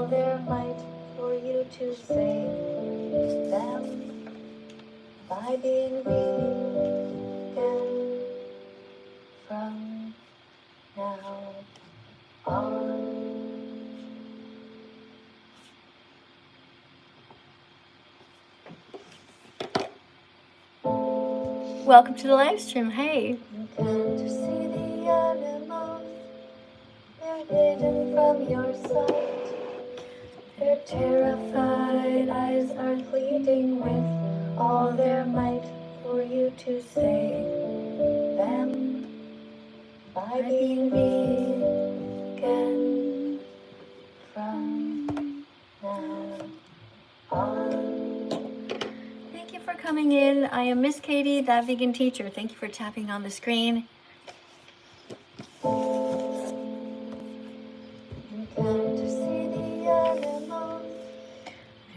all their might for you to save them by being vegan from now on. Welcome to the live stream. Hey. You can't see the animals. They're hidden from your sight. Their terrified eyes are pleading with all their might for you to save them by being vegan from now on. Thank you for coming in. I am Miss Katie, that vegan teacher. Thank you for tapping on the screen. You can't see the animals.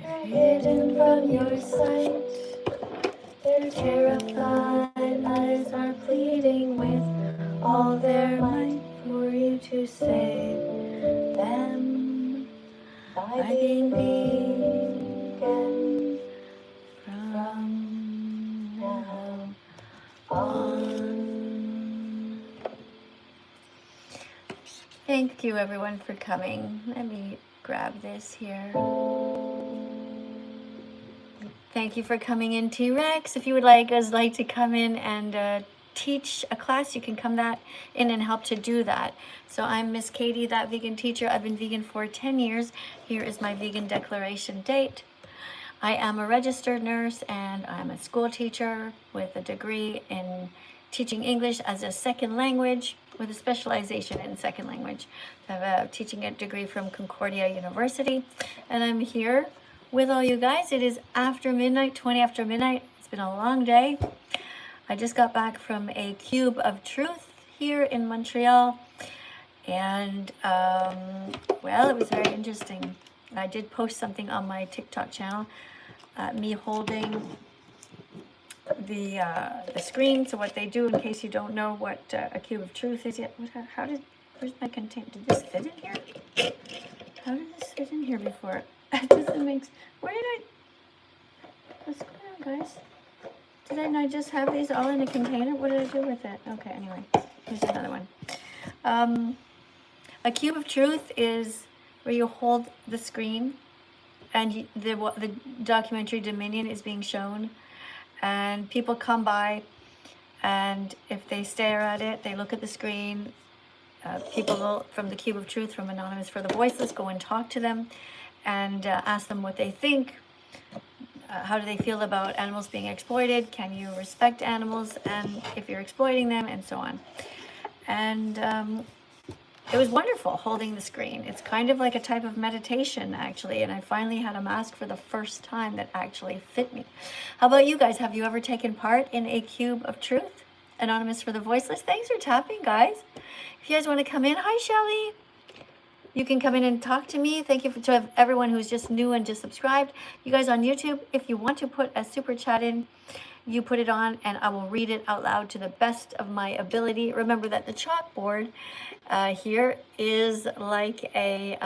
They're hidden from your sight. Their terrified eyes are pleading with all their might for you to save them by being vegan from now on. Thank you everyone for coming. Let me grab this here. Thank you for coming in, T-Rex. If you would like to come in and teach a class, you can come in and help to do that. So I'm Miss Katie, that vegan teacher. I've been vegan for 10 years. Here is my vegan declaration date. I am a registered nurse and I'm a school teacher with a degree in teaching English as a second language with a specialization in second language. I have a teaching degree from Concordia University, and I'm here with all you guys. It is after midnight, 20 after midnight. It's been a long day. I just got back from a Cube of Truth here in Montreal, and well, it was very interesting. I did post something on my TikTok channel, me holding the screen. So what they do, in case you don't know what a Cube of Truth is yet, where's my container? Did this fit in here? How did this fit in here before? It doesn't make sense. What's going on, guys? Did I not just have these all in a container? What did I do with it? Okay, anyway, here's another one. A Cube of Truth is where you hold the screen and the documentary Dominion is being shown, and people come by, and if they stare at it, they look at the screen. People from the Cube of Truth, from Anonymous for the Voiceless, go and talk to them and ask them what they think. How do they feel about animals being exploited? Can you respect animals, and if you're exploiting them, and so on. And it was wonderful holding the screen. It's kind of like a type of meditation, actually, and I finally had a mask for the first time that actually fit me. How about you guys? Have you ever taken part in a Cube of Truth? Anonymous for the Voiceless. Thanks for tapping, guys. If you guys want to come in, hi, Shelly. You can come in and talk to me. Thank you to everyone who's just new and just subscribed. You guys on YouTube, if you want to put a super chat in, you put it on and I will read it out loud to the best of my ability. Remember that the chalkboard here is like a,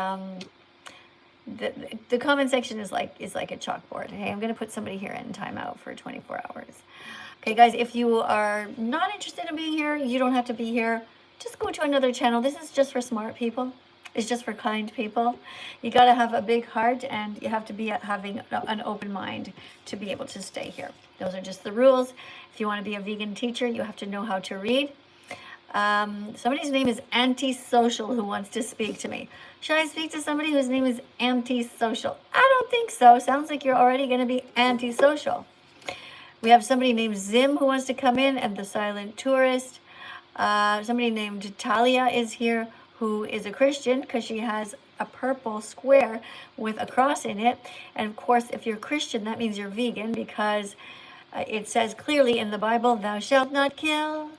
the comment section is like a chalkboard. Hey, I'm gonna put somebody here in timeout for 24 hours. Okay, guys, if you are not interested in being here, you don't have to be here. Just go to another channel. This is just for smart people. It's just for kind people. You got to have a big heart, and you have to be having an open mind to be able to stay here. Those are just the rules. If you want to be a vegan teacher, you have to know how to read. Somebody's name is Antisocial who wants to speak to me. Should I speak to somebody whose name is Antisocial? I don't think so. Sounds like you're already going to be antisocial. We have somebody named Zim who wants to come in, and the Silent Tourist. Somebody named Talia is here, who is a Christian because she has a purple square with a cross in it. And of course, if you're Christian, that means you're vegan, because it says clearly in the Bible, thou shalt not kill,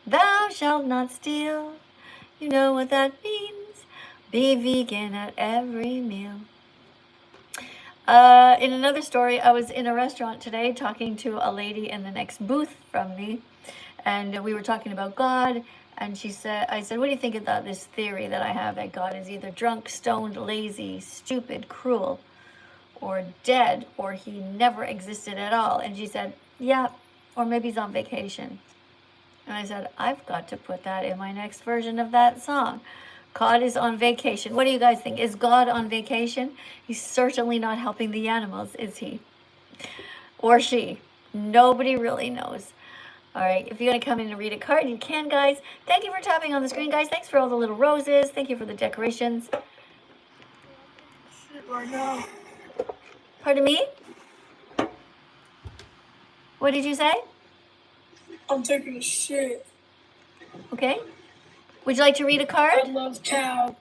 thou shalt not steal. You know what that means. Be vegan at every meal. In another story, I was in a restaurant today talking to a lady in the next booth from me, and we were talking about God. And I said, what do you think about this theory that I have that God is either drunk, stoned, lazy, stupid, cruel, or dead, or he never existed at all? And she said, yeah, or maybe he's on vacation. And I said, I've got to put that in my next version of that song. God is on vacation. What do you guys think? Is God on vacation? He's certainly not helping the animals, is he? Or she? Nobody really knows. All right, if you want to come in and read a card, you can, guys. Thank you for tapping on the screen, guys. Thanks for all the little roses. Thank you for the decorations. Right now. Pardon me? What did you say? I'm taking a shit. Okay. Would you like to read a card? I love cow.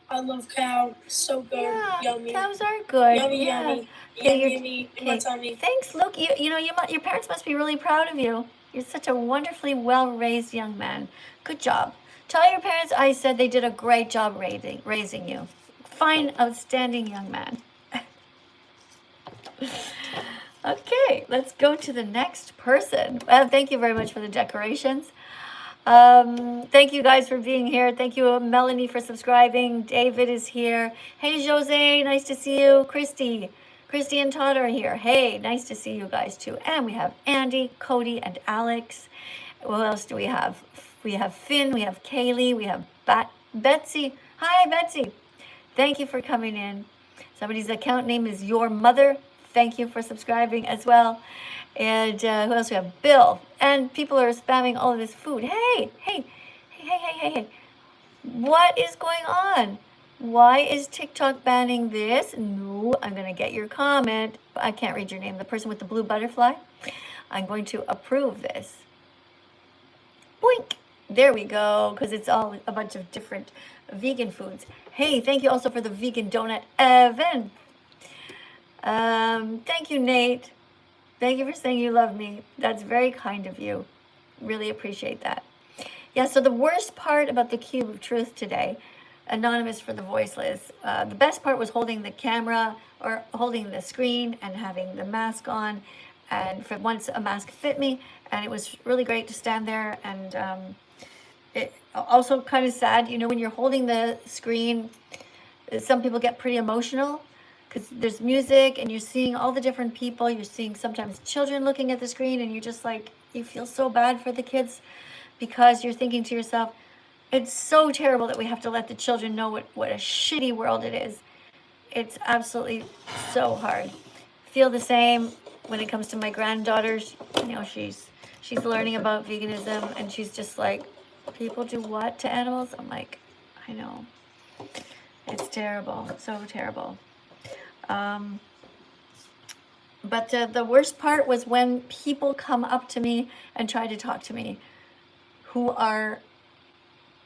So good. Yeah, Yummy. cows are good. Yummy, yeah. yummy. Okay, Yummy in my tummy. Thanks, Luke. Your parents must be really proud of you. You're such a wonderfully well-raised young man. Good job. Tell your parents I said they did a great job raising you. Fine, outstanding young man. Okay, let's go to the next person. Well, thank you very much for the decorations. Thank you guys for being here. Thank you, Melanie, for subscribing. David is here. Hey, Jose, nice to see you. Christy and Todd are here. Hey, nice to see you guys too. And we have Andy, Cody, and Alex. What else do we have? We have Finn, we have Kaylee, we have Betsy. Hi, Betsy. Thank you for coming in. Somebody's account name is Your Mother. Thank you for subscribing as well. And who else we have? Bill. And people are spamming all of this food. Hey. What is going on? Why is TikTok banning this? No, I'm going to get your comment. I can't read your name. The person with the blue butterfly. I'm going to approve this. Boink. There we go, because it's all a bunch of different vegan foods. Hey, thank you also for the vegan donut, Evan. Thank you, Nate. Thank you for saying you love me. That's very kind of you. Really appreciate that. Yeah, so the worst part about the Cube of Truth today, Anonymous for the Voiceless, the best part was holding the camera or holding the screen and having the mask on. And for once, a mask fit me. And it was really great to stand there. And it also kind of sad, when you're holding the screen, some people get pretty emotional, because there's music and you're seeing all the different people. You're seeing sometimes children looking at the screen, and you're just like, you feel so bad for the kids, because you're thinking to yourself, it's so terrible that we have to let the children know what a shitty world it is. It's absolutely so hard. Feel the same when it comes to my granddaughters. She's learning about veganism, and she's just like, people do what to animals? I'm like, I know. It's terrible, so terrible. But the worst part was when people come up to me and try to talk to me, who are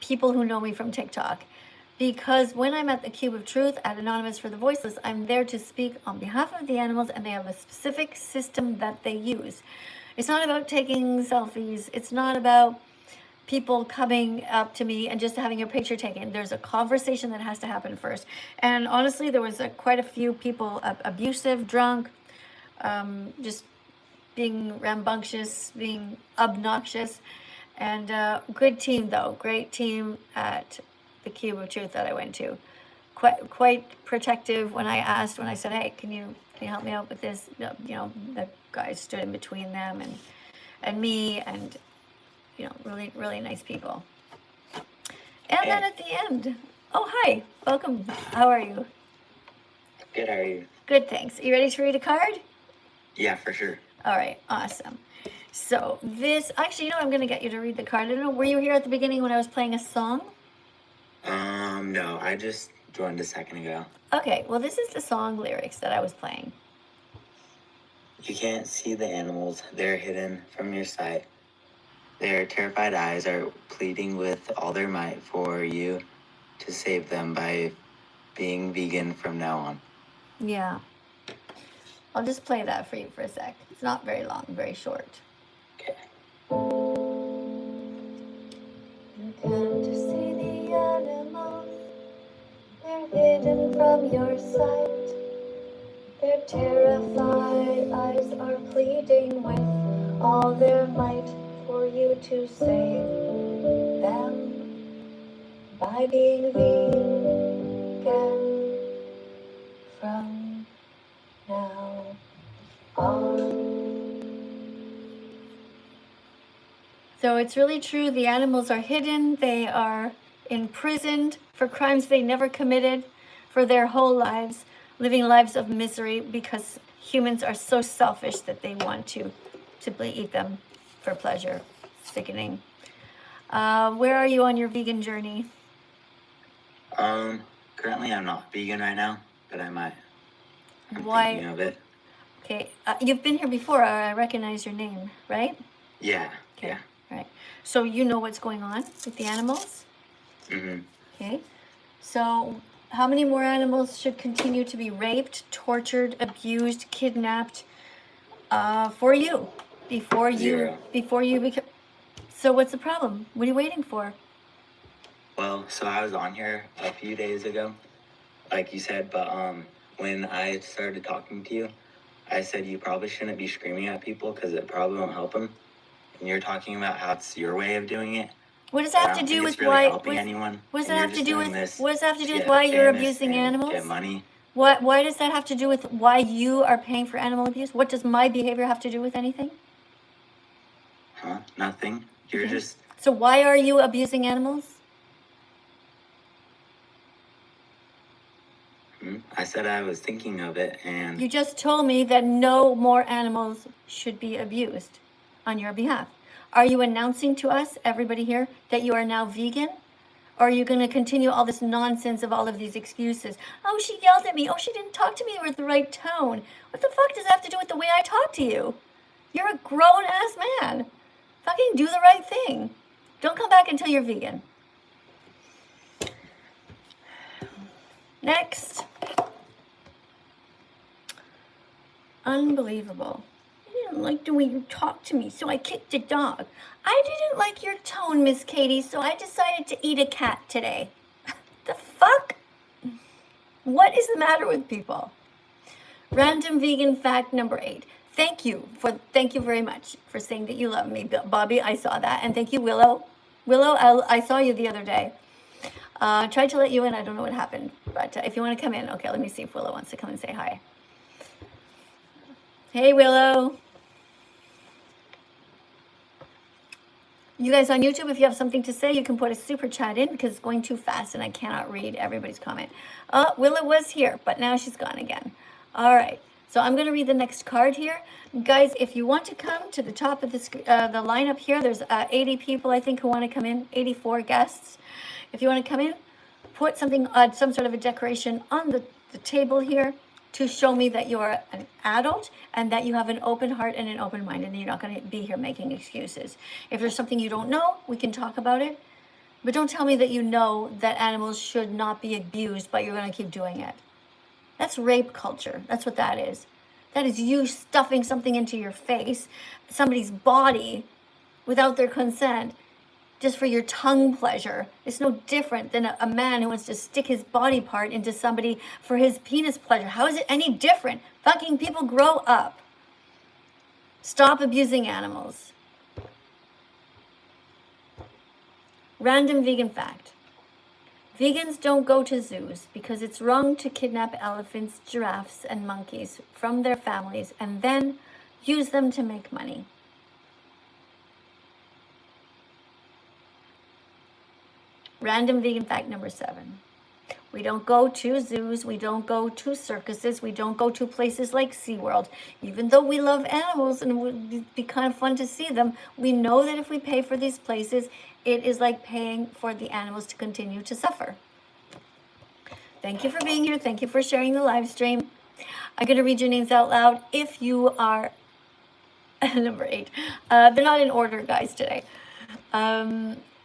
people who know me from TikTok. Because when I'm at the Cube of Truth at Anonymous for the Voiceless, I'm there to speak on behalf of the animals, and they have a specific system that they use. It's not about taking selfies. It's not about people coming up to me and just having a picture taken. There's a conversation that has to happen first. And honestly, there was quite a few people abusive, drunk, just being rambunctious, being obnoxious. And good team, though. Great team at the Cube of Truth that I went to. Quite protective when I said, hey, can you help me out with this? The guy stood in between them and me, and really, really nice people. And then at the end, oh, hi, welcome. How are you? Good, how are you? Good, thanks. You ready to read a card? Yeah, for sure. All right, awesome. So actually, I'm going to get you to read the card. I don't know, were you here at the beginning when I was playing a song? No, I just joined a second ago. Okay, well, this is the song lyrics that I was playing. You can't see the animals, they're hidden from your sight. Their terrified eyes are pleading with all their might for you to save them by being vegan from now on. Yeah. I'll just play that for you for a sec. It's not very long, very short. Okay. You can't see the animals, they're hidden from your sight. Their terrified eyes are pleading with all their might for you to save them by being vegan from now on. So it's really true. The animals are hidden. They are imprisoned for crimes they never committed for their whole lives, living lives of misery because humans are so selfish that they want to simply eat them for pleasure. Sickening. Where are you on your vegan journey? Currently I'm not vegan right now, but I might. I'm Why? thinking of it. Okay, you've been here before. I recognize your name, right? Yeah. Okay. Yeah. All right. So you know what's going on with the animals? Mm-hmm. Okay. So how many more animals should continue to be raped, tortured, abused, kidnapped for you before you Zero. become? So what's the problem? What are you waiting for? Well, so I was on here a few days ago, like you said, but when I started talking to you, I said you probably shouldn't be screaming at people because it probably won't help them. And you're talking about how it's your way of doing it. What does that have to do with why? What does that have to do with? What does that have to do with why you're abusing animals? Get money. Why does that have to do with why you are paying for animal abuse? What does my behavior have to do with anything? Huh? Nothing. You're just. So why are you abusing animals? I said I was thinking of it, and you just told me that no more animals should be abused on your behalf. Are you announcing to us, everybody here, that you are now vegan? Or are you going to continue all this nonsense of all of these excuses? Oh, she yelled at me. Oh, she didn't talk to me with the right tone. What the fuck does that have to do with the way I talk to you? You're a grown-ass man. Fucking do the right thing. Don't come back until you're vegan. Next. Unbelievable. I didn't like the way you talked to me, so I kicked the dog. I didn't like your tone, Miss Katie, so I decided to eat a cat today. The fuck? What is the matter with people? Random vegan fact number 8. Thank you very much for saying that you love me, Bobby. I saw that, and thank you, Willow. Willow, I saw you the other day. Tried to let you in. I don't know what happened, but if you want to come in, okay. Let me see if Willow wants to come and say hi. Hey, Willow. You guys on YouTube, if you have something to say, you can put a super chat in because it's going too fast and I cannot read everybody's comment. Willow was here, but now she's gone again. All right. So I'm going to read the next card here. Guys, if you want to come to the top of the lineup here, there's 80 people, I think, who want to come in, 84 guests. If you want to come in, put something, some sort of a decoration on the table here to show me that you're an adult and that you have an open heart and an open mind and you're not going to be here making excuses. If there's something you don't know, we can talk about it. But don't tell me that you know that animals should not be abused, but you're going to keep doing it. That's rape culture. That's what that is. That is you stuffing something into your face, somebody's body, without their consent, just for your tongue pleasure. It's no different than a man who wants to stick his body part into somebody for his penis pleasure. How is it any different? Fucking people, grow up. Stop abusing animals. Random vegan fact. Vegans don't go to zoos because it's wrong to kidnap elephants, giraffes, and monkeys from their families and then use them to make money. Random vegan fact number 7. We don't go to zoos, we don't go to circuses, we don't go to places like SeaWorld. Even though we love animals and it would be kind of fun to see them, we know that if we pay for these places, it is like paying for the animals to continue to suffer. Thank you for being here. Thank you for sharing the live stream. I'm going to read your names out loud. If you are number 8, they're not in order, guys, today.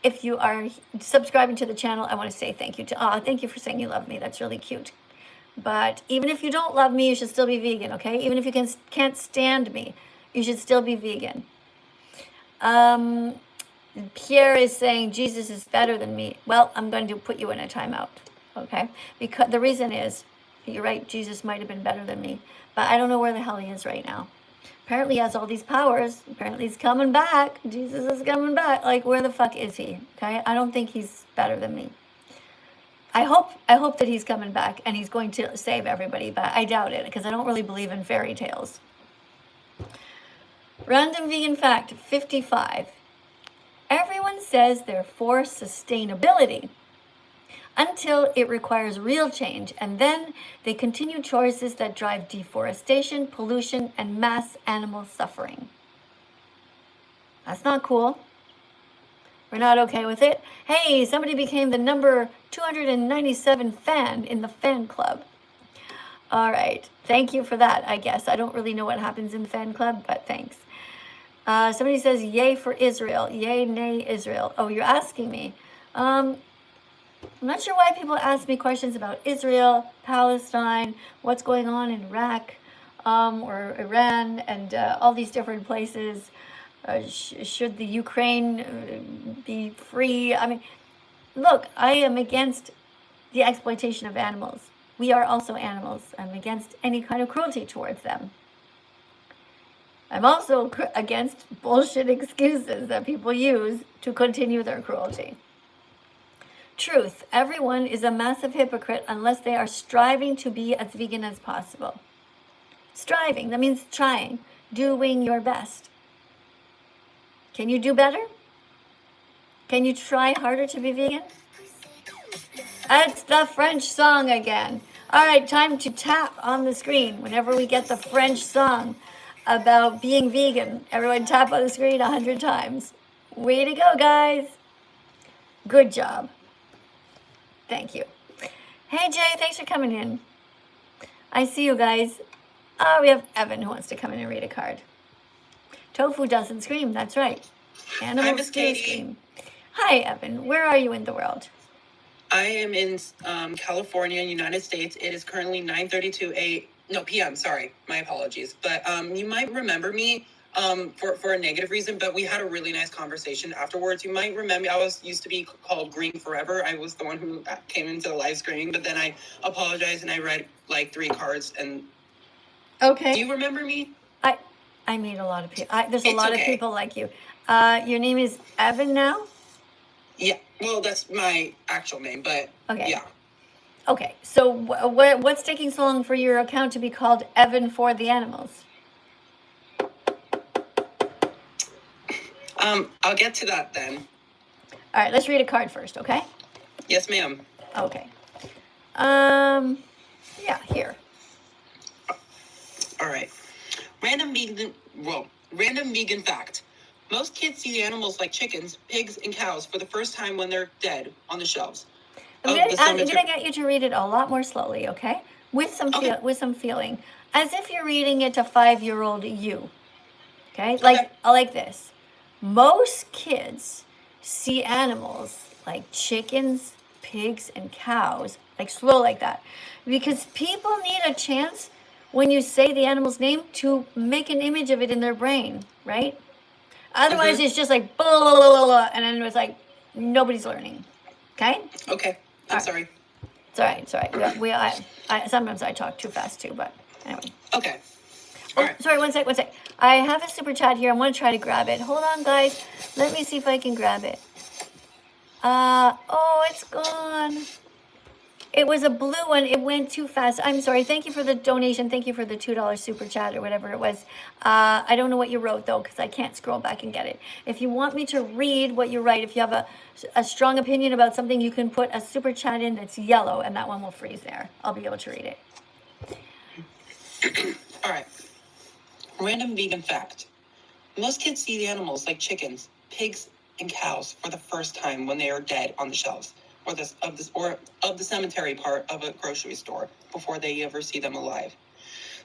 If you are subscribing to the channel, I want to say thank you to, thank you for saying you love me. That's really cute. But even if you don't love me, you should still be vegan, okay? Even if you can't stand me, you should still be vegan. Pierre is saying Jesus is better than me. Well, I'm going to put you in a timeout, okay? Because the reason is, you're right, Jesus might have been better than me, but I don't know where the hell he is right now. Apparently he has all these powers. Apparently he's coming back. Jesus is coming back. Like, where the fuck is he? Okay? I don't think he's better than me. I hope that he's coming back and he's going to save everybody, but I doubt it because I don't really believe in fairy tales. Random vegan fact 55. Everyone says they're for sustainability until it requires real change, and then they continue choices that drive deforestation, pollution, and mass animal suffering. That's not cool. We're not okay with it. Hey, somebody became the number 297 fan in the fan club. All right. Thank you for that, I guess. I don't really know what happens in the fan club, but thanks. Somebody says, yay for Israel. Yay, nay, Israel. Oh, you're asking me. I'm not sure why people ask me questions about Israel, Palestine, what's going on in Iraq, or Iran, and all these different places. Should the Ukraine be free? I mean, look, I am against the exploitation of animals. We are also animals. I'm against any kind of cruelty towards them. I'm also against bullshit excuses that people use to continue their cruelty. Truth. Everyone is a massive hypocrite unless they are striving to be as vegan as possible. Striving, that means trying, doing your best. Can you do better? Can you try harder to be vegan? It's the French song again. All right, time to tap on the screen whenever we get the French song about being vegan. Everyone tap on the screen 100 times. Way to go, guys. Good job. Thank you. Hey, Jay, thanks for coming in. I see you guys. Oh, we have Evan who wants to come in and read a card. Tofu doesn't scream, that's right. Animals do scream. Hi, Evan. Where are you in the world? I am in California, United States. It is currently 9:32 p.m. Sorry, my apologies. But you might remember me for a negative reason, but we had a really nice conversation afterwards. You might remember I used to be called Green Forever. I was the one who came into the live streaming, but then I apologized and I read like 3 cards. And okay, do you remember me? I meet a lot of people. There's a lot of people like you. Your name is Evan now? Yeah, well, that's my actual name, but okay. Yeah. Okay, so what's taking so long for your account to be called Evan for the Animals? I'll get to that then. All right, let's read a card first, okay? Yes, ma'am. Okay. Yeah, here. All right. Random vegan fact. Most kids see the animals like chickens, pigs, and cows for the first time when they're dead on the shelves. I'm gonna get you to read it a lot more slowly, okay? With some feeling, as if you're reading it to 5-year-old you. Okay? Like this. Most kids see animals like chickens, pigs, and cows, like slow like that, because people need a chance when you say the animal's name to make an image of it in their brain, right? Otherwise, it's just like blah, blah, blah, blah, blah, and then it's like nobody's learning. Okay? Okay. I'm sorry. It's all right. It's all right. Sometimes I talk too fast too, but anyway. Okay. All right. Sorry, one sec. I have a super chat here. I want to try to grab it. Hold on, guys. Let me see if I can grab it. Oh, it's gone. It was a blue one. It went too fast. I'm sorry. Thank you for the donation. Thank you for the $2 super chat or whatever it was. I don't know what you wrote, though, because I can't scroll back and get it. If you want me to read what you write, if you have a strong opinion about something, you can put a super chat in that's yellow, and that one will freeze there. I'll be able to read it. All right. Random vegan fact. Most kids see the animals like chickens, pigs, and cows for the first time when they are dead on the shelves or of the cemetery part of a grocery store before they ever see them alive.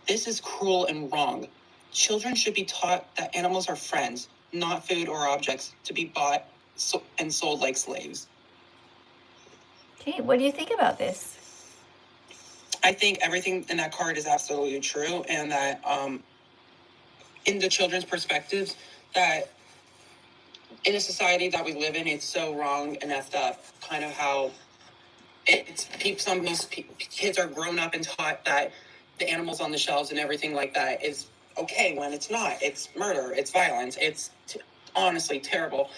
This is cruel and wrong. Children should be taught that animals are friends, not food or objects to be bought and sold like slaves. Okay, what do you think about this? I think everything in that card is absolutely true, and that in the children's perspectives, that in a society that we live in, it's so wrong and effed up, kind of how most kids are grown up and taught that the animals on the shelves and everything like that is okay when it's not. It's murder, it's violence, it's honestly terrible.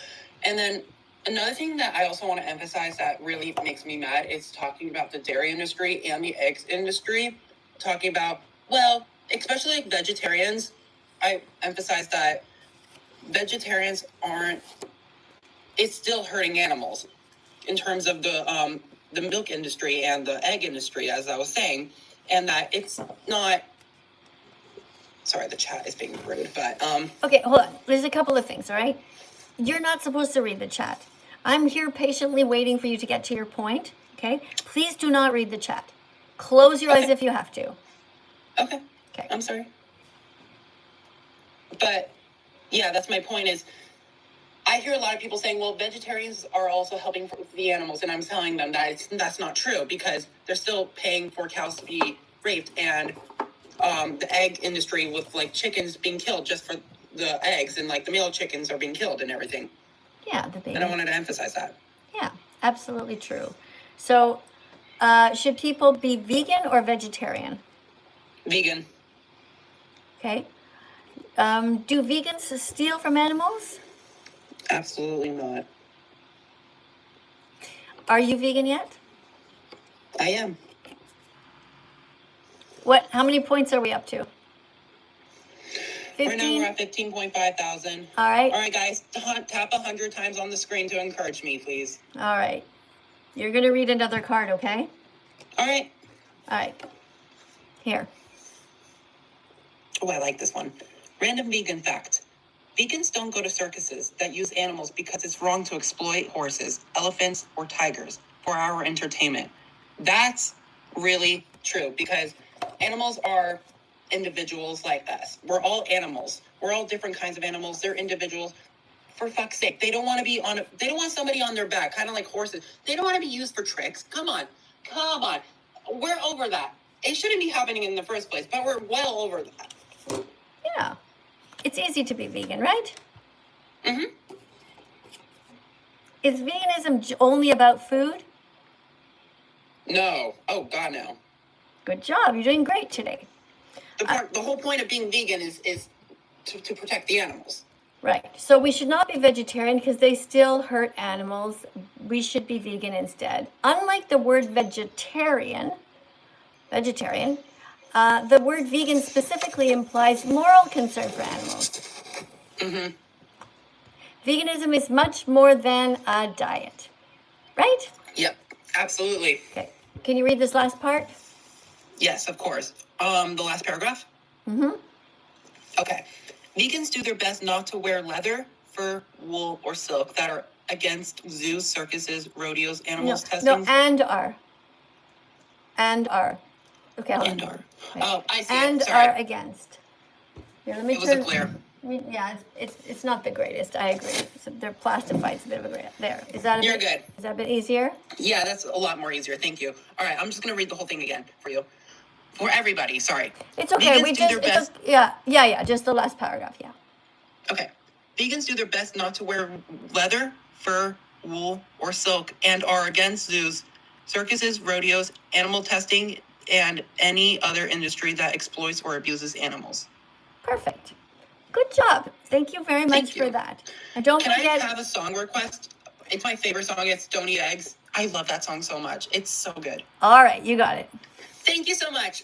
And then Another thing that I also want to emphasize that really makes me mad is talking about the dairy industry and the eggs industry. Talking about, well, especially like vegetarians, I emphasize that vegetarians aren't, it's still hurting animals in terms of the milk industry and the egg industry, as I was saying, and that it's not, sorry, the chat is being rude, but Okay, hold on. There's a couple of things, all right? You're not supposed to read the chat. I'm here patiently waiting for you to get to your point, okay? Please do not read the chat. Close your eyes if you have to. Okay. Okay. I'm sorry. But yeah, that's my point is I hear a lot of people saying, well, vegetarians are also helping for the animals. And I'm telling them that that's not true because they're still paying for cows to be raped and the egg industry with like chickens being killed just for the eggs and like the male chickens are being killed and everything. Yeah, the baby. And I wanted to emphasize that. Yeah, absolutely true. So, should people be vegan or vegetarian? Vegan. Okay. Do vegans steal from animals? Absolutely not. Are you vegan yet? I am. What? How many points are we up to? 15? Right now we're at 15.5 thousand. All right. All right, guys, tap 100 times on the screen to encourage me, please. All right. You're going to read another card, okay? All right. All right. Here. Oh, I like this one. Random vegan fact. Vegans don't go to circuses that use animals because it's wrong to exploit horses, elephants, or tigers for our entertainment. That's really true because animals are individuals like us. We're all animals. We're all different kinds of animals. They're individuals. For fuck's sake, they don't want to be on. They don't want somebody on their back, kind of like horses. They don't want to be used for tricks. Come on. We're over that. It shouldn't be happening in the first place, but we're well over that. Yeah. It's easy to be vegan, right? Mm-hmm. Is veganism only about food? No. Oh God, no. Good job. You're doing great today. The whole point of being vegan is to protect the animals. Right. So we should not be vegetarian because they still hurt animals. We should be vegan instead. Unlike the word vegetarian, the word vegan specifically implies moral concern for animals. Mm-hmm. Veganism is much more than a diet, right? Yep, absolutely. Okay. Can you read this last part? Yes, of course. The last paragraph? Mm-hmm. Okay. Vegans do their best not to wear leather, fur, wool, or silk that are against zoos, circuses, rodeos, animals testing. No, and are. Okay, hold on. And are. Wait. Oh, I see. And Sorry. are against. Here, let me It was a turn. glare. Yeah, it's not the greatest. I agree. So they're plastified. It's a bit of a glare. There. Is that a You're bit? good. Is that a bit easier? Yeah, that's a lot more easier. Thank you. All right, I'm just going to read the whole thing again for you. For everybody, sorry. It's okay. Vegans do their best. Yeah. Just the last paragraph. Yeah. Okay. Vegans do their best not to wear leather, fur, wool, or silk and are against zoos, circuses, rodeos, animal testing, and any other industry that exploits or abuses animals. Perfect. Good job. Thank you very much for that. And don't Can forget. I have a song request? It's my favorite song. It's Don't Eat Eggs. I love that song so much. It's so good. All right, you got it. Thank you so much.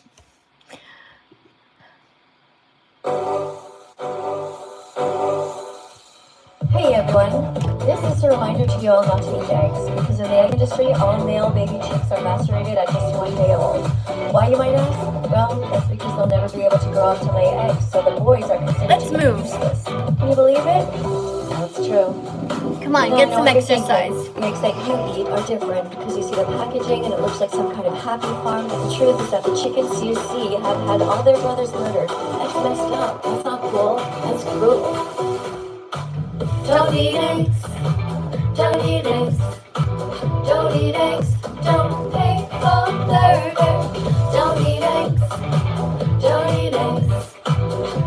Hey everyone, this is a reminder to you all not to eat eggs. Because in the egg industry, all male baby chicks are macerated at just 1 day old. Why, you might ask? Well, that's because they'll never be able to grow up to lay eggs, so the boys are considered to be useless. Can you believe it? That's true. Come on, get some exercise. The eggs that you eat are different because you see the packaging and it looks like some kind of happy farm, but the truth is that the chickens you see have had all their brothers murdered. That's messed up. That's not cool. That's cruel. Don't eat eggs. Don't eat eggs. Don't eat eggs. Don't pay for murder. Don't eat eggs. Don't eat eggs.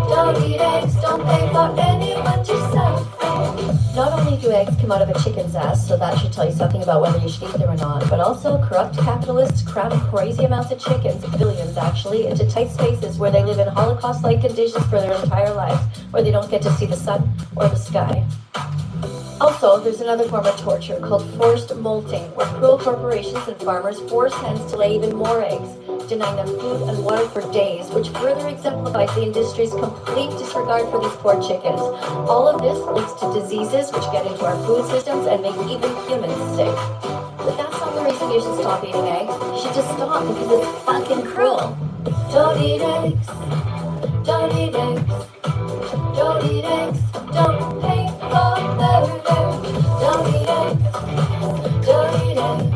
Don't eat eggs. Don't pay for anyone to suffer. Not only do eggs come out of a chicken's ass, so that should tell you something about whether you should eat them or not, but also corrupt capitalists cram crazy amounts of chickens, billions actually, into tight spaces where they live in Holocaust-like conditions for their entire lives, where they don't get to see the sun or the sky. Also, there's another form of torture called forced molting, where cruel corporations and farmers force hens to lay even more eggs, denying them food and water for days, which further exemplifies the industry's complete disregard for these poor chickens. All of this leads to diseases which get into our food systems and make even humans sick. But that's not the reason you should stop eating eggs. You should just stop because it's fucking cruel. Don't eat eggs. Don't eat eggs. Don't eat eggs. Don't pay for them. Don't eat eggs. Don't eat eggs.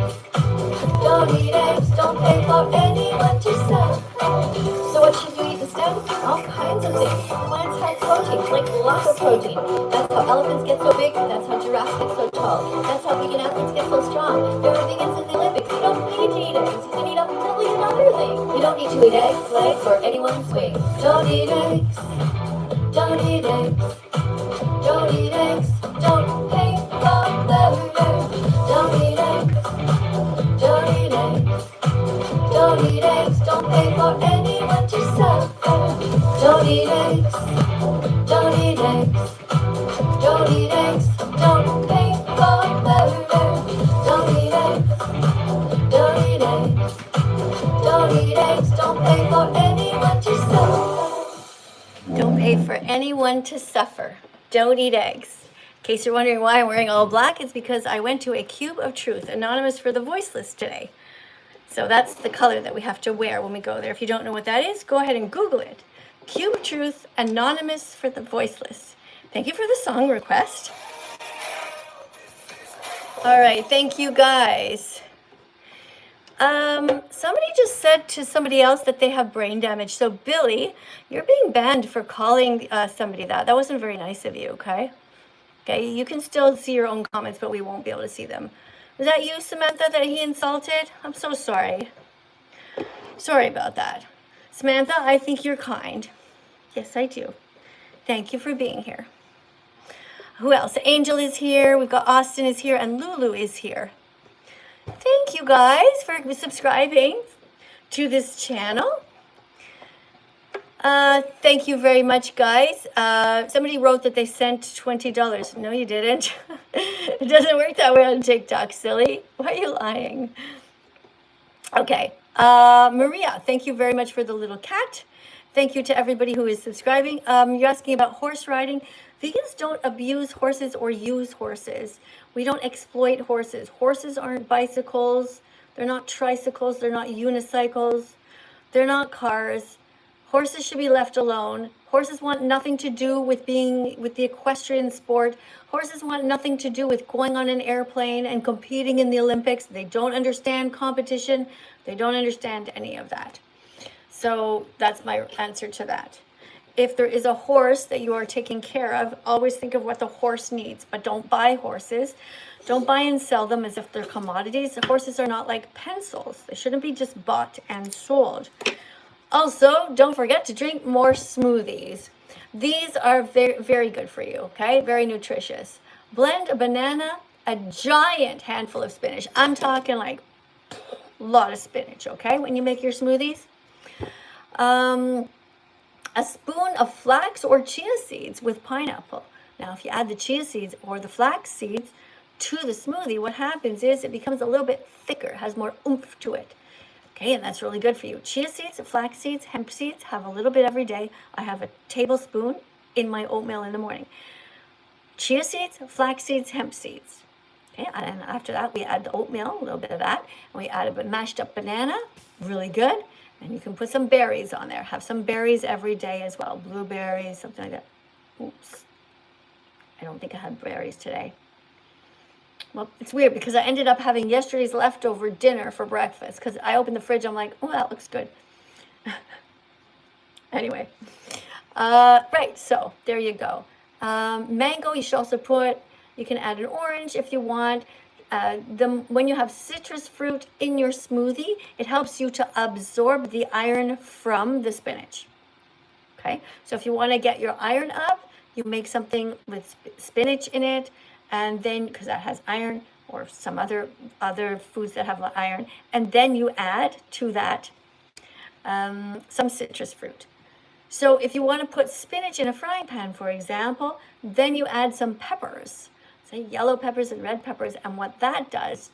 Don't eat eggs. Don't pay for anyone to sell. So what should you eat instead? All kinds of things. Plants have protein, like lots of protein. That's how elephants get so big. That's how giraffes get so tall. That's how vegan athletes get so strong. There are vegans in the Olympics. You don't need to eat eggs. You can eat a million other things. You don't need to eat eggs, legs, or anyone's wings. Don't eat eggs. Don't eat eggs. Don't eat eggs. Don't pay for them. Don't eat eggs. Don't eat eggs. Don't eat eggs. Don't pay for anyone to sell. Don't eat eggs. Don't eat eggs. Don't eat eggs. Don't pay for them. Don't eat eggs. Don't eat eggs. Don't eat eggs. Don't pay for anyone to sell. Don't pay for anyone to suffer. Don't eat eggs. In case you're wondering why I'm wearing all black, it's because I went to a Cube of Truth, Anonymous for the Voiceless today. So that's the color that we have to wear when we go there. If you don't know what that is, go ahead and Google it. Cube of Truth, Anonymous for the Voiceless. Thank you for the song request. All right, thank you guys. Somebody just said to somebody else that they have brain damage. So Billy, you're being banned for calling somebody that. That wasn't very nice of you, okay? Okay, you can still see your own comments, but we won't be able to see them. Was that you, Samantha, that he insulted? I'm so sorry. Sorry about that. Samantha, I think you're kind. Yes, I do. Thank you for being here. Who else? Angel is here. We've got Austin is here, and Lulu is here. Thank you guys for subscribing to this channel. Thank you very much, guys. Somebody wrote that they sent $20. No, you didn't. It doesn't work that way on TikTok, silly. Why are you lying? Okay. Maria, thank you very much for the little cat. Thank you to everybody who is subscribing. You're asking about horse riding. Vegans don't abuse horses or use horses. We don't exploit horses. Horses aren't bicycles. They're not tricycles. They're not unicycles. They're not cars. Horses should be left alone. Horses want nothing to do with being with the equestrian sport. Horses want nothing to do with going on an airplane and competing in the Olympics. They don't understand competition. They don't understand any of that. So that's my answer to that. If there is a horse that you are taking care of, always think of what the horse needs, but don't buy horses. Don't buy and sell them as if they're commodities. The horses are not like pencils. They shouldn't be just bought and sold. Also, don't forget to drink more smoothies. These are very, very good for you, okay? Very nutritious. Blend a banana, a giant handful of spinach. I'm talking like a lot of spinach, okay? When you make your smoothies. A spoon of flax or chia seeds with pineapple. Now, if you add the chia seeds or the flax seeds to the smoothie, what happens is it becomes a little bit thicker, has more oomph to it. Okay, and that's really good for you. Chia seeds, flax seeds, hemp seeds, have a little bit every day. I have a tablespoon in my oatmeal in the morning. Chia seeds, flax seeds, hemp seeds. Okay, and after that, we add the oatmeal, a little bit of that. And we add a mashed up banana, really good. And you can put some berries on there. Have some berries every day as well. Blueberries, something like that. Oops. I don't think I had berries today. Well, it's weird because I ended up having yesterday's leftover dinner for breakfast because I opened the fridge. I'm like, oh, that looks good. Anyway. Right, so there you go. Mango, you should also put, you can add an orange if you want. When you have citrus fruit in your smoothie, it helps you to absorb the iron from the spinach. Okay, so if you want to get your iron up, you make something with spinach in it, and then because that has iron, or some other foods that have iron, and then you add to that some citrus fruit. So if you want to put spinach in a frying pan, for example, then you add some peppers. say yellow peppers and red peppers. And what that does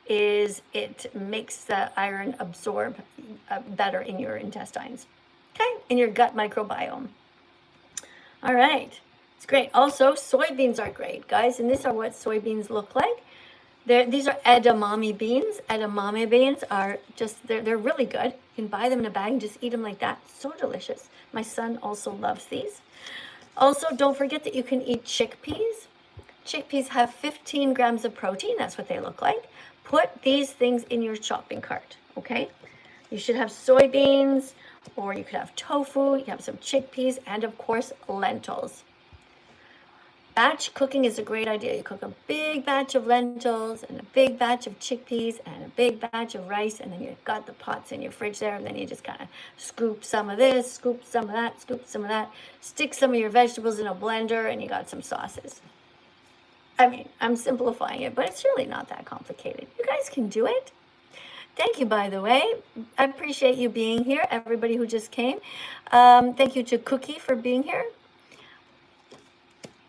is it makes the iron absorb better in your intestines, okay, in your gut microbiome. All right, it's great. Also, soybeans are great, guys, and these are what soybeans look like. These are edamame beans. Edamame beans are just, they're really good. You can buy them in a bag and just eat them like that. So delicious. My son also loves these. Also, don't forget that you can eat chickpeas. Chickpeas have 15 grams of protein. That's what they look like. Put these things in your shopping cart, okay? You should have soybeans, or you could have tofu, you have some chickpeas, and of course, lentils. Batch cooking is a great idea. You cook a big batch of lentils and a big batch of chickpeas and a big batch of rice, and then you've got the pots in your fridge there, and then you just kind of scoop some of this, scoop some of that, scoop some of that, stick some of your vegetables in a blender, and you got some sauces. I mean, I'm simplifying it, but it's really not that complicated. You guys can do it. Thank you, by the way. I appreciate you being here, everybody who just came. Thank you to Cookie for being here.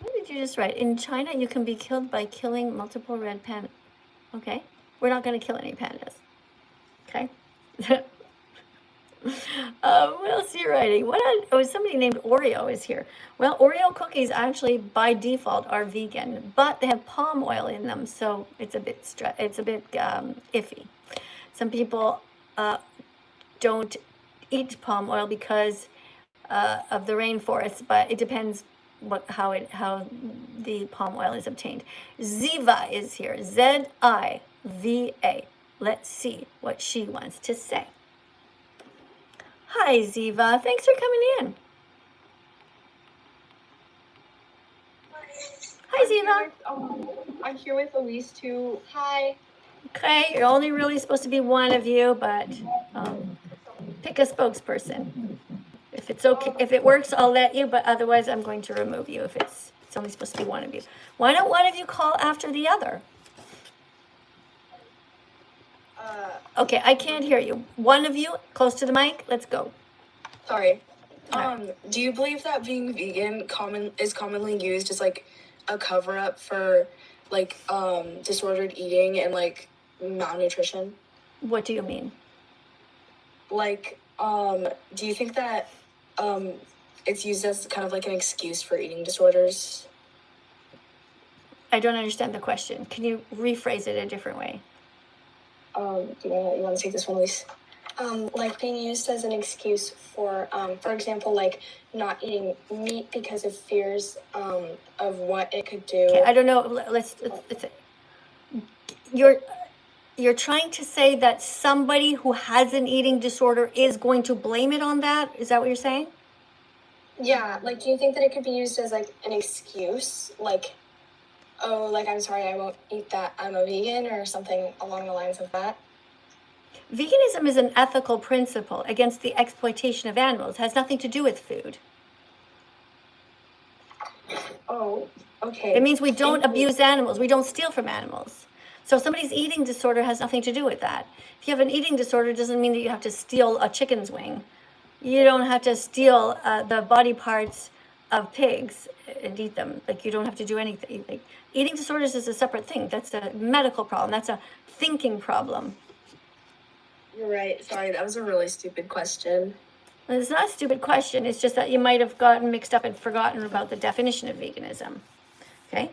What did you just write? In China, you can be killed by killing multiple red pandas. Okay, we're not going to kill any pandas. Okay. What else are you writing? Oh, somebody named Oreo is here. Well, Oreo cookies actually by default are vegan, but they have palm oil in them, so it's a bit iffy. Some people don't eat palm oil because of the rainforest, but it depends how the palm oil is obtained. Ziva is here. Z-I-V-A. Let's see what she wants to say. Hi, Ziva. Thanks for coming in. Hi, Ziva. I'm here with Elise too. Hi. Okay, you're only really supposed to be one of you, but pick a spokesperson. If it's okay, if it works, I'll let you, but otherwise I'm going to remove you if it's only supposed to be one of you. Why don't one of you call after the other? Okay, I can't hear you. One of you, close to the mic, let's go. Sorry. Right. Do you believe that being vegan is commonly used as like a cover up for like disordered eating and like malnutrition? What do you mean? Like, do you think that it's used as kind of like an excuse for eating disorders? I don't understand the question. Can you rephrase it a different way? Do you want to take this one, Elise? Like being used as an excuse for example, like not eating meat because of fears of what it could do. Okay, I don't know. Let's you're trying to say that somebody who has an eating disorder is going to blame it on that? Is that what you're saying? Yeah, like do you think that it could be used as like an excuse? Like, oh, like I'm sorry, I won't eat that, I'm a vegan, or something along the lines of that? Veganism is an ethical principle against the exploitation of animals. It has nothing to do with food. Oh, okay. It means we don't abuse animals. We don't steal from animals. So somebody's eating disorder has nothing to do with that. If you have an eating disorder, it doesn't mean that you have to steal a chicken's wing. You don't have to steal the body parts of pigs and eat them. Like, you don't have to do anything. Like, eating disorders is a separate thing. That's a medical problem. That's a thinking problem. You're right. Sorry, that was a really stupid question. Well, it's not a stupid question. It's just that you might have gotten mixed up and forgotten about the definition of veganism. Okay?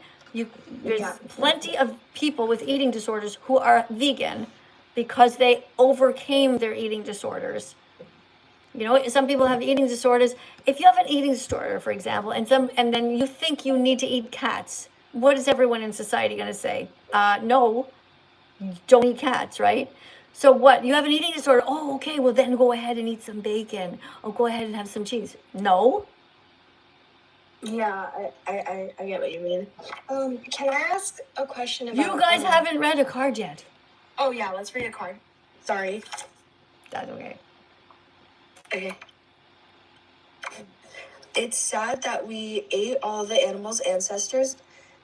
There's plenty of people with eating disorders who are vegan because they overcame their eating disorders. You know, some people have eating disorders. If you have an eating disorder, for example, and then you think you need to eat cats, what is everyone in society going to say? No, don't eat cats, right? So what? You have an eating disorder. Oh, okay, well then go ahead and eat some bacon. Oh, go ahead and have some cheese. No. Yeah, I get what you mean. Can I ask a question about... You guys haven't read a card yet. Oh yeah, let's read a card. Sorry. That's okay. Okay. It's sad that we ate all the animals' ancestors.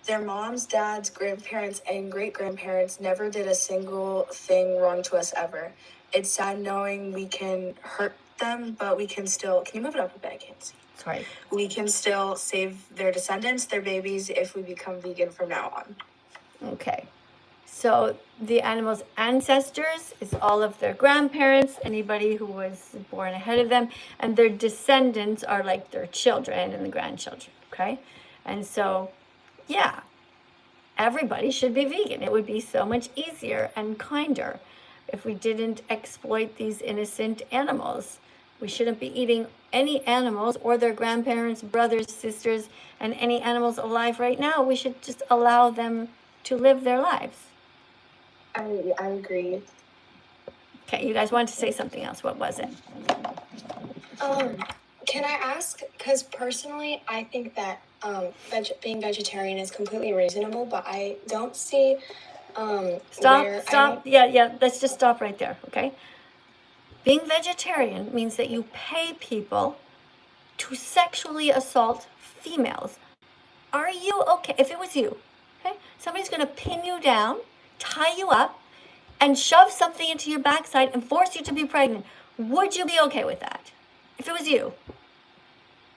Their moms, dads, grandparents, and great-grandparents never did a single thing wrong to us ever. It's sad knowing we can hurt them, but we can still. Can you move it up a bit? I can't see. Sorry. We can still save their descendants, their babies, if we become vegan from now on. Okay. So the animal's ancestors is all of their grandparents, anybody who was born ahead of them, and their descendants are like their children and the grandchildren, okay? And so, yeah, everybody should be vegan. It would be so much easier and kinder if we didn't exploit these innocent animals. We shouldn't be eating any animals or their grandparents, brothers, sisters, and any animals alive right now. We should just allow them to live their lives. I agree. Okay, you guys wanted to say something else. What was it? Can I ask? Because personally, I think that being vegetarian is completely reasonable, but I don't see Stop. Yeah, let's just stop right there, okay? Being vegetarian means that you pay people to sexually assault females. Are you okay? If it was you, okay? Somebody's going to pin you down, tie you up, and shove something into your backside and force you to be pregnant. Would you be okay with that? If it was you?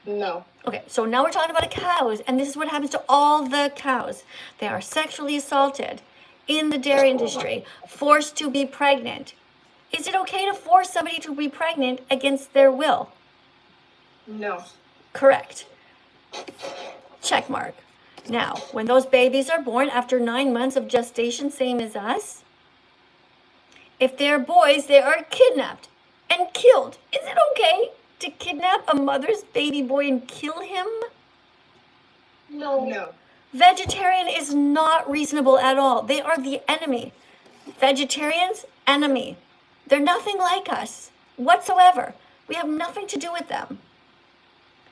No. Okay, so now we're talking about cows, and this is what happens to all the cows. They are sexually assaulted in the dairy industry, forced to be pregnant. Is it okay to force somebody to be pregnant against their will? No. Correct. Check mark. Now, when those babies are born after 9 months of gestation, same as us, if they're boys, they are kidnapped and killed. Is it okay to kidnap a mother's baby boy and kill him? No. Vegetarian is not reasonable at all. They are the enemy. Vegetarians, enemy. They're nothing like us whatsoever. We have nothing to do with them.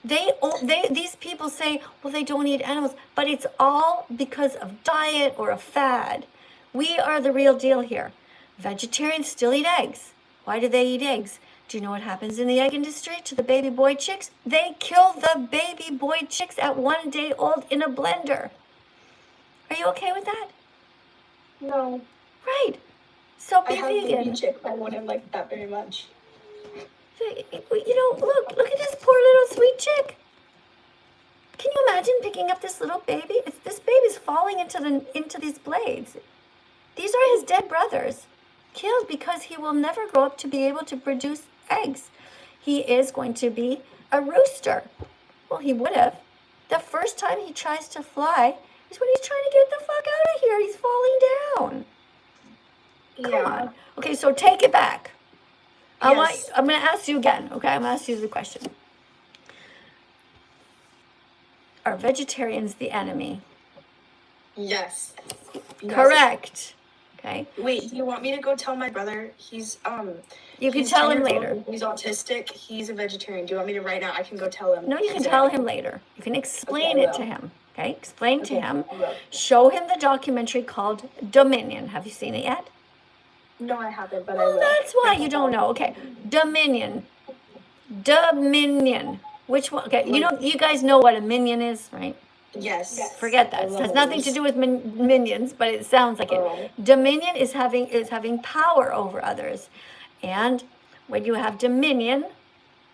These people say, well, they don't eat animals, but it's all because of diet or a fad. We are the real deal here. Vegetarians still eat eggs. Why do they eat eggs? Do you know what happens in the egg industry to the baby boy chicks? They kill the baby boy chicks at 1 day old in a blender. Are you okay with that? No. Right. So be I have vegan. baby chick. I wouldn't like that very much. You know, look at this poor little sweet chick. Can you imagine picking up this little baby? This baby's falling into these blades. These are his dead brothers, killed because he will never grow up to be able to produce eggs. He is going to be a rooster. Well, he would have. The first time he tries to fly is when he's trying to get the fuck out of here. He's falling down. Come on. Okay, so take it back. Yes. I'm going to ask you again, okay? I'm going to ask you the question. Are vegetarians the enemy? Yes. Correct. Okay. Wait, do you want me to go tell my brother? He's You can he's tell 10 him years old, later. He's autistic. He's a vegetarian. Do you want me to right now? I can go tell him. No, you can he's tell a- him later. You can explain Okay, I it to will. him. Okay? Explain to Okay, him. I will. Show him the documentary called Dominion. Have you seen it yet? No, I haven't, but I Well, will. that's why you don't know. Okay. Dominion. Dominion. Which one? Okay. You guys know what a minion is, right? Yes. Forget that. It has nothing to do with minions, but it sounds like Oh. it. Dominion is having power over others. And when you have dominion,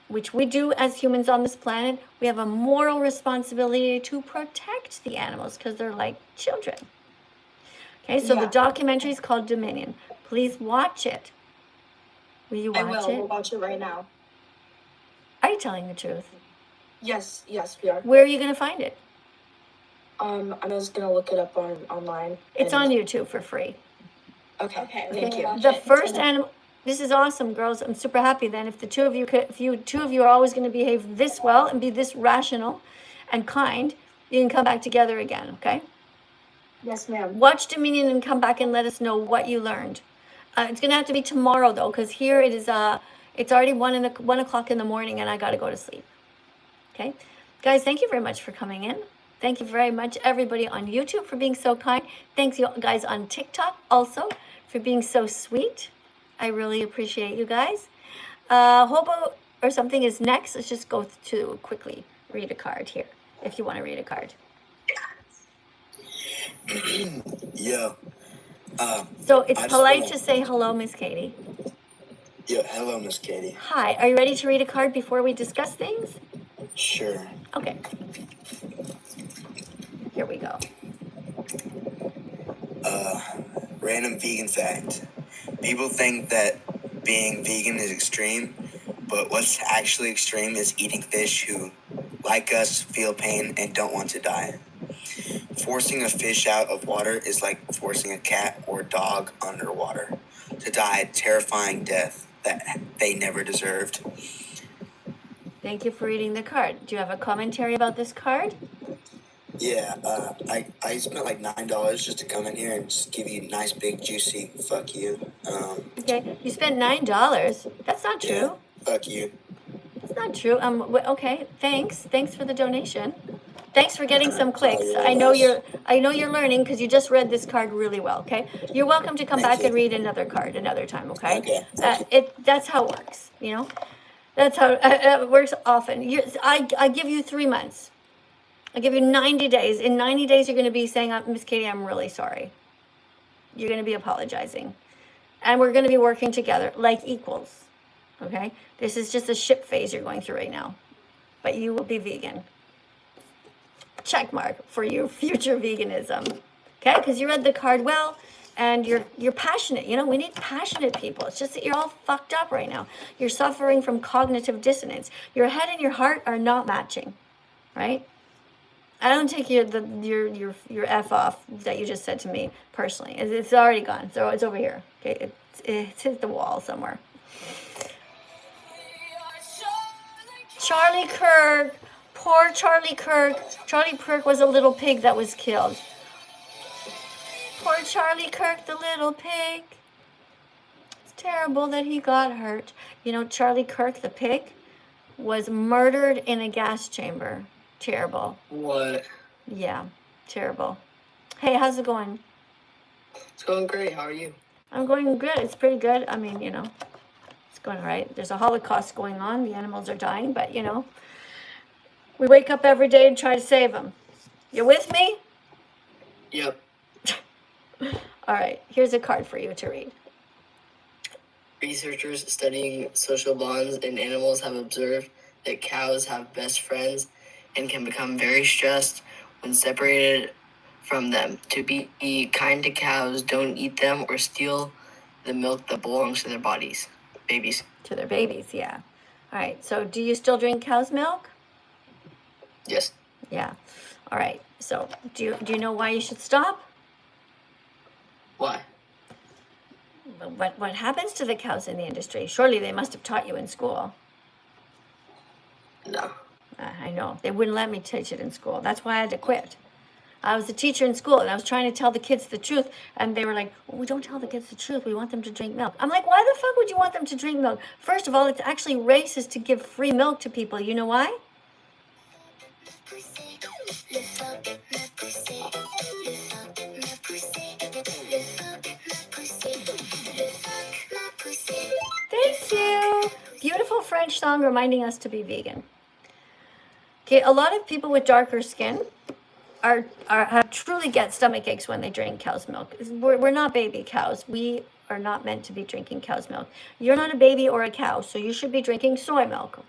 which we do as humans on this planet, we have a moral responsibility to protect the animals because they're like children. Okay, so the Yeah. documentary is called Dominion. Please watch it. Will you I watch will. it? We'll watch it right now. Are you telling the truth? Yes, we are. Where are you going to find it? I'm just gonna look it up online. It's and- on YouTube for free. Okay. Okay, Thank we'll you. watch The it. first animal. This is awesome, girls. I'm super happy. Then, if you two of you are always going to behave this well and be this rational and kind, you can come back together again. Okay. Yes, ma'am. Watch Dominion and come back and let us know what you learned. It's going to have to be tomorrow though, because here it is. It's already 1 o'clock in the morning, and I got to go to sleep. Okay, guys. Thank you very much for coming in. Thank you very much, everybody on YouTube, for being so kind. Thanks, you guys on TikTok also for being so sweet. I really appreciate you guys. Hobo or something is next. Let's just go to quickly read a card here, if you want to read a card. Yeah. So it's I just polite wanna- to say hello, Miss Katie. Yeah, hello, Miss Katie. Hi, are you ready to read a card before we discuss things? Sure. Okay. Here we go. Random vegan fact. People think that being vegan is extreme, but what's actually extreme is eating fish who, like us, feel pain and don't want to die. Forcing a fish out of water is like forcing a cat or dog underwater to die a terrifying death that they never deserved. Thank you for reading the card. Do you have a commentary about this card? Yeah, I spent like $9 just to come in here and just give you a nice big juicy fuck you. Okay, you spent $9. That's not true. Yeah, fuck you. It's not true. Okay, thanks. Thanks for the donation. Thanks for getting some clicks. I know you're learning because you just read this card really well, okay? You're welcome to come back and read another card another time, okay? Okay. That's how it works, you know? That's how it works often. I give you 3 months. I give you 90 days. In 90 days, you're going to be saying, Miss Katie, I'm really sorry. You're going to be apologizing. And we're going to be working together like equals, okay? This is just a ship phase you're going through right now. But you will be vegan. Check mark for your future veganism, okay? Because you read the card well, and you're passionate. You know, we need passionate people. It's just that you're all fucked up right now. You're suffering from cognitive dissonance. Your head and your heart are not matching, right? I don't take your f off that you just said to me personally. It's already gone. So it's over here. Okay, it's hit the wall somewhere. Charlie Kirk. Poor Charlie Kirk. Charlie Kirk was a little pig that was killed. Poor Charlie Kirk, the little pig. It's terrible that he got hurt. You know, Charlie Kirk, the pig, was murdered in a gas chamber. Terrible. What? Yeah, terrible. Hey, how's it going? It's going great. How are you? I'm going good. It's pretty good. I mean, you know, it's going all right. There's a Holocaust going on. The animals are dying, but, you know, we wake up every day and try to save them. You with me? Yep. All right, here's a card for you to read. Researchers studying social bonds in animals have observed that cows have best friends and can become very stressed when separated from them. To be kind to cows, don't eat them or steal the milk that belongs to their babies. To their babies, yeah. All right, so do you still drink cow's milk? Yes. Yeah. All right, so do you know why you should stop? Why? What happens to the cows in the industry? Surely they must have taught you in school. No. I know. They wouldn't let me teach it in school. That's why I had to quit. I was a teacher in school, and I was trying to tell the kids the truth, and they were like, we don't tell the kids the truth. We want them to drink milk. I'm like, why the fuck would you want them to drink milk? First of all, it's actually racist to give free milk to people. You know why? Thank you. Beautiful French song reminding us to be vegan. Okay, a lot of people with darker skin have truly get stomach aches when they drink cow's milk. We're not baby cows. We are not meant to be drinking cow's milk. You're not a baby or a cow, so you should be drinking soy milk.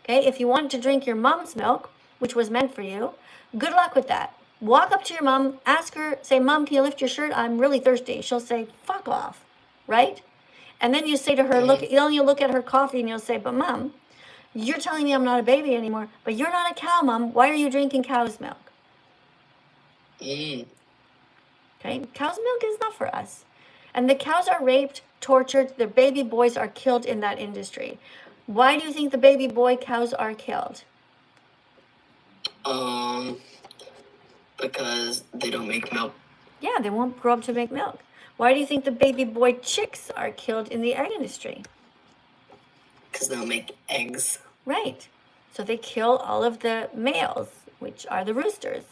Okay, if you want to drink your mom's milk, which was meant for you, good luck with that. Walk up to your mom, ask her, say, Mom, can you lift your shirt? I'm really thirsty. She'll say, fuck off, right? And then you say to her, then you look at her coffee and you'll say, but Mom, you're telling me I'm not a baby anymore, but you're not a cow, Mom. Why are you drinking cow's milk? Okay, cow's milk is not for us. And the cows are raped, tortured, their baby boys are killed in that industry. Why do you think the baby boy cows are killed? Because they don't make milk. Yeah, they won't grow up to make milk. Why do you think the baby boy chicks are killed in the egg industry? Because they'll make eggs. Right. So they kill all of the males, which are the roosters.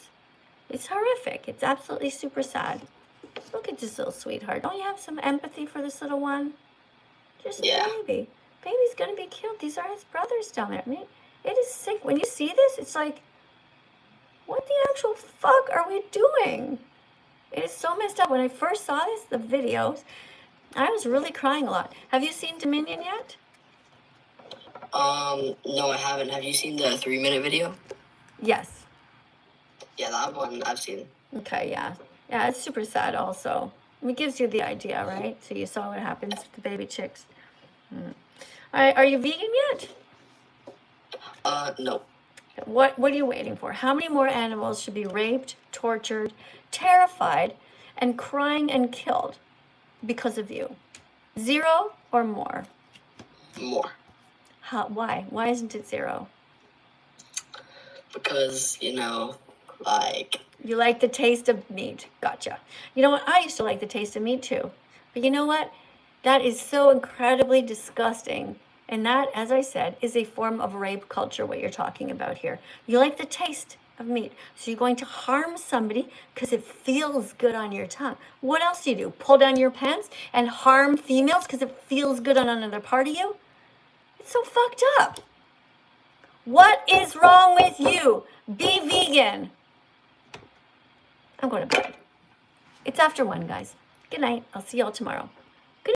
It's horrific. It's absolutely super sad. Look at this little sweetheart. Don't you have some empathy for this little one? Just a baby. Baby's gonna be killed. These are his brothers down there. I mean, it is sick. When you see this, it's like, what the actual fuck are we doing? It is so messed up. When I first saw this, the videos, I was really crying a lot. Have you seen Dominion yet? No, I haven't. Have you seen the 3-minute video? Yes. Yeah, that one I've seen. Okay, yeah. Yeah, it's super sad also. It gives you the idea, right? So you saw what happens to the baby chicks. All right, are you vegan yet? No. What are you waiting for? How many more animals should be raped, tortured, terrified, and crying and killed because of you? 0 or more? More. Why? Why isn't it 0? Because, like... You like the taste of meat. Gotcha. You know what? I used to like the taste of meat too. But you know what? That is so incredibly disgusting. And that, as I said, is a form of rape culture, what you're talking about here. You like the taste of meat. So you're going to harm somebody because it feels good on your tongue. What else do you do? Pull down your pants and harm females because it feels good on another part of you? It's so fucked up. What is wrong with you? Be vegan. I'm going to bed. It's after 1, guys. Good night. I'll see y'all tomorrow.